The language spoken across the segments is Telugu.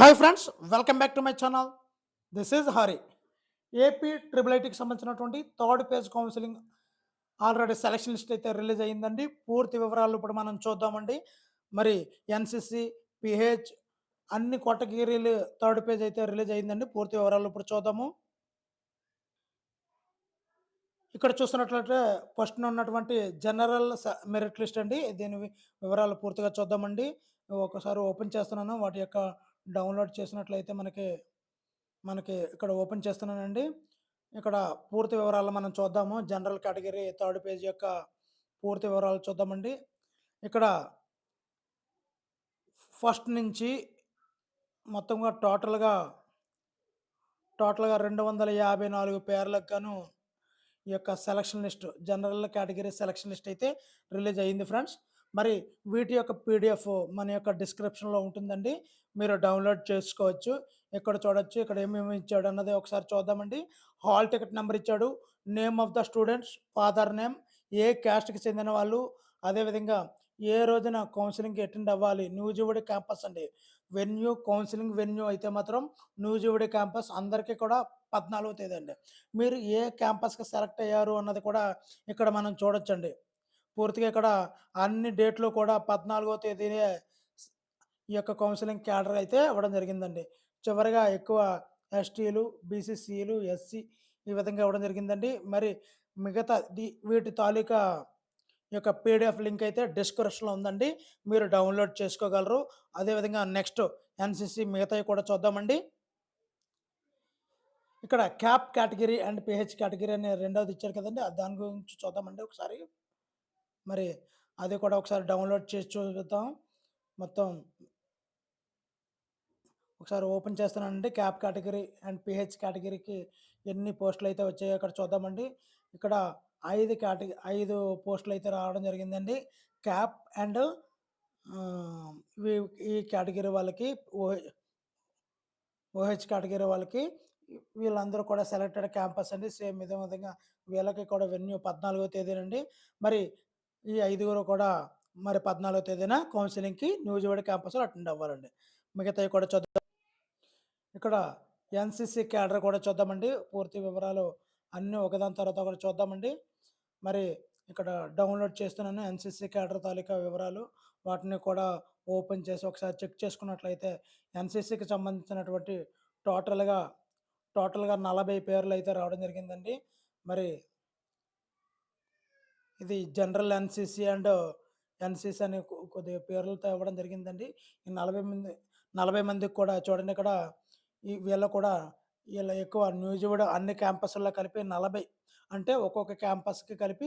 Hi friends, welcome back to my channel. This is Hari. AP triple ఐటీకి సంబంధించినటువంటి third page counselling already selection list అయితే రిలీజ్ అయ్యిందండి. పూర్తి వివరాలు ఇప్పుడు మనం చూద్దామండి. మరి ఎన్సిసి, పిహెచ్ అన్ని కేటగిరీలు థర్డ్ పేజ్ అయితే రిలీజ్ అయ్యిందండి. పూర్తి వివరాలు ఇప్పుడు చూద్దాము. ఇక్కడ చూస్తున్నట్లయితే ఫస్ట్ ఉన్నటువంటి జనరల్ మెరిట్ లిస్ట్ అండి. దీని వివరాలు పూర్తిగా చూద్దామండి. ఒకసారి ఓపెన్ చేస్తున్నాను. వాటి యొక్క డౌన్లోడ్ చేసినట్లయితే మనకి మనకి ఇక్కడ ఓపెన్ చేస్తున్నానండి. ఇక్కడ పూర్తి వివరాలు మనం చూద్దాము. జనరల్ కేటగిరీ థర్డ్ పేజ్ యొక్క పూర్తి వివరాలు చూద్దామండి. ఇక్కడ ఫస్ట్ నుంచి మొత్తంగా టోటల్‌గా 254 పేర్లకు గాను ఈ యొక్క selection list general category selection list అయితే రిలీజ్ అయ్యింది ఫ్రెండ్స్. మరి వీటి యొక్క పీడిఎఫ్ మన యొక్క డిస్క్రిప్షన్‌లో ఉంటుందండి. మీరు డౌన్లోడ్ చేసుకోవచ్చు. ఇక్కడ చూడొచ్చు. ఇక్కడ ఏమేమి ఇచ్చాడు అన్నది ఒకసారి చూద్దామండి. హాల్ టికెట్ నంబర్ ఇచ్చాడు. Name of the students, father name, ఏ క్యాస్ట్‌కి చెందిన వాళ్ళు, అదేవిధంగా ఏ రోజున కౌన్సెలింగ్‌కి అటెండ్ అవ్వాలి. నూజివీడు క్యాంపస్ అండి. కౌన్సెలింగ్ వెన్యూ అయితే మాత్రం నూజివీడు క్యాంపస్ అందరికీ కూడా 14వ తేదీ అండి. మీరు ఏ క్యాంపస్‌కి సెలెక్ట్ అయ్యారు అన్నది కూడా ఇక్కడ మనం చూడొచ్చండి. పూర్తిగా ఇక్కడ అన్ని డేట్లు కూడా 14వ తేదీనే ఈ యొక్క కౌన్సెలింగ్ క్యాడర్ అయితే ఇవ్వడం జరిగిందండి. చివరిగా ఎక్కువ ఎస్టీలు, బీసీసీలు, ఎస్సీ ఈ విధంగా ఇవ్వడం జరిగిందండి. మరి మిగతా వీటి తాలూకా ఈ యొక్క పీడిఎఫ్ లింక్ అయితే డిస్క్రిప్షన్‌లో ఉందండి. మీరు డౌన్లోడ్ చేసుకోగలరు. అదేవిధంగా నెక్స్ట్ ఎన్‌సీసీ మిగతాయి కూడా చూద్దామండి. ఇక్కడ cap category and pH category అనే రెండోది ఇచ్చారు కదండీ! దాని గురించి చూద్దామండి ఒకసారి. మరి అది కూడా ఒకసారి డౌన్లోడ్ చేసి చూద్దాం. మొత్తం ఒకసారి ఓపెన్ చేస్తున్నానండి. క్యాప్ కేటగిరీ అండ్ పీహెచ్ కేటగిరీకి ఎన్ని పోస్టులయితే వచ్చాయో ఇక్కడ చూద్దామండి. ఇక్కడ 5 పోస్టులయితే రావడం జరిగిందండి. క్యాప్ అండ్ ఆహ్, వి ఈ కేటగిరీ వాళ్ళకి ఓహెచ్ కేటగిరీ వాళ్ళకి వీళ్ళందరూ కూడా సెలెక్టెడ్ క్యాంపస్ అండి. సేమ్ ఇదే విధంగా వీళ్ళకి కూడా వెన్యూ 14వ తేదీనండి. మరి ఈ ఐదుగురు కూడా మరి 14వ తేదీన కౌన్సెలింగ్‌కి న్యూజివీడు క్యాంపస్‌లో అటెండ్ అవ్వాలండి. మిగతాయి కూడా చూద్దాం. ఇక్కడ ఎన్‌సీసీ క్యాడర్ కూడా చూద్దామండి. పూర్తి వివరాలు అన్నీ ఒకదాని తర్వాత ఒకటి చూద్దామండి. మరి ఇక్కడ డౌన్లోడ్ చేస్తున్నాను ఎన్‌సీసీ క్యాడర్ తాలూకా వివరాలు. వాటిని కూడా ఓపెన్ చేసి ఒకసారి చెక్ చేసుకున్నట్లయితే ఎన్‌సీసీకి సంబంధించినటువంటి టోటల్‌గా టోటల్‌గా 40 పేర్లయితే రావడం జరిగిందండి. మరి ఇది జనరల్ ఎన్‌సీసీ అండ్ ఎన్‌సీసీ అని కొద్దిగా పేర్లతో ఇవ్వడం జరిగిందండి. ఈ 40 మందికి కూడా చూడండి ఇక్కడ వీళ్ళు కూడా వీళ్ళు ఎక్కువ న్యూజివీడు అన్ని క్యాంపస్‌ల్లో కలిపి 40 అంటే ఒక్కొక్క క్యాంపస్‌కి కలిపి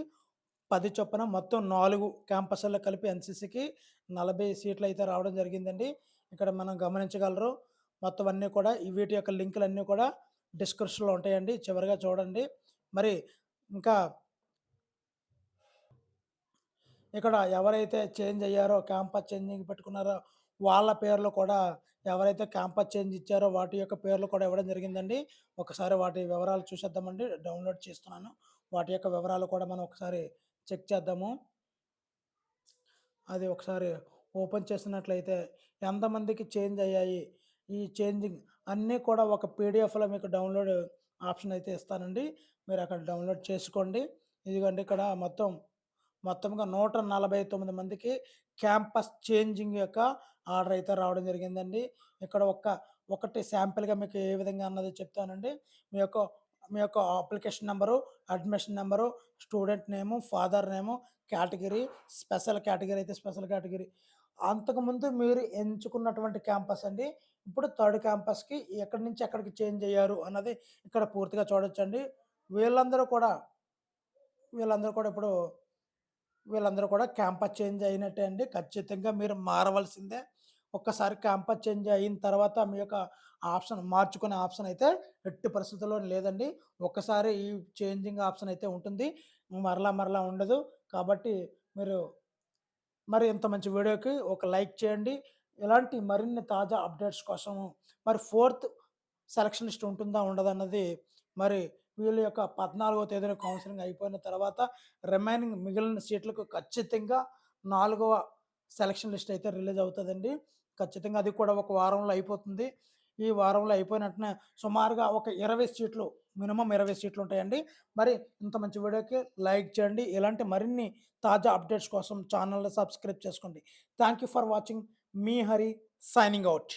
10 చొప్పున మొత్తం 4 క్యాంపస్‌ల్లో కలిపి ఎన్‌సీసీకి 40 సీట్లయితే రావడం జరిగిందండి. ఇక్కడ మనం గమనించగలరు. మొత్తం అన్నీ కూడా వీటి యొక్క లింకులన్నీ కూడా డిస్క్రిప్షన్‌లో ఉంటాయండి. చివరగా చూడండి. మరి ఇంకా ఇక్కడ ఎవరైతే చేంజ్ అయ్యారో క్యాంపస్ చేంజింగ్ పెట్టుకున్నారో వాళ్ళ పేర్లు కూడా ఎవరైతే క్యాంపస్ చేంజ్ ఇచ్చారో వాటి యొక్క పేర్లు కూడా ఇవ్వడం జరిగిందండి. ఒకసారి వాటి వివరాలు చూసేద్దామండి. డౌన్లోడ్ చేస్తున్నాను. వాటి యొక్క వివరాలు కూడా మనం ఒకసారి చెక్ చేద్దాము. అది ఒకసారి ఓపెన్ చేసినట్లయితే ఎంతమందికి చేంజ్ అయ్యాయి, ఈ చేంజింగ్ అన్నీ కూడా ఒక పీడిఎఫ్‌లో మీకు డౌన్లోడ్ ఆప్షన్ అయితే ఇస్తానండి. మీరు అక్కడ డౌన్లోడ్ చేసుకోండి. ఇదిగోండి ఇక్కడ మొత్తంగా 149 మందికి క్యాంపస్ చేంజింగ్ యొక్క ఆర్డర్ అయితే రావడం జరిగిందండి. ఇక్కడ ఒకటి శాంపిల్‌గా మీకు ఏ విధంగా అన్నది చెప్తానండి. మీ యొక్క మీ యొక్క application number, admission number, student నేము, father name, category, special category అయితే స్పెషల్ కేటగిరీ. అంతకుముందు మీరు ఎంచుకున్నటువంటి క్యాంపస్ అండి. ఇప్పుడు థర్డ్ క్యాంపస్‌కి ఎక్కడి నుంచి ఎక్కడికి చేంజ్ అయ్యారు అన్నది ఇక్కడ పూర్తిగా చూడొచ్చండి. వీళ్ళందరూ కూడా ఇప్పుడు వీళ్ళందరూ కూడా క్యాంపస్ చేంజ్ అయినట్టే అండి. ఖచ్చితంగా మీరు మారవలసిందే. ఒక్కసారి క్యాంపస్ చేంజ్ అయిన తర్వాత మీ యొక్క మార్చుకునే ఆప్షన్ అయితే ఎట్టి పరిస్థితుల్లో లేదండి. ఒక్కసారి ఈ చేంజింగ్ ఆప్షన్ అయితే ఉంటుంది. మరలా ఉండదు. కాబట్టి మీరు ఇంత మంచి వీడియోకి ఒక లైక్ చేయండి. ఇలాంటి మరిన్ని తాజా అప్డేట్స్ కోసము మరి ఫోర్త్ సెలక్షన్ లిస్ట్ ఉంటుందా? ఉండదన్నది మరి వీళ్ళ యొక్క 14వ తేదీన కౌన్సెలింగ్ అయిపోయిన తర్వాత మిగిలిన సీట్లకు ఖచ్చితంగా 4వ సెలక్షన్ లిస్ట్ అయితే రిలీజ్ అవుతదండి. ఖచ్చితంగా అది కూడా ఒక వారంలో అయిపోతుంది. ఈ వారంలో అయిపోయిన వెంటనే సుమారుగా ఒక 20 సీట్లు మినిమమ్ 20 సీట్లుంటాయండి. మరి ఇంత మంచి వీడియోకి లైక్ చేయండి. ఇలాంటి మరిన్ని తాజా అప్డేట్స్ కోసం ఛానెల్‌ని సబ్స్క్రైబ్ చేసుకోండి. Thank you for watching. Me Hari signing out.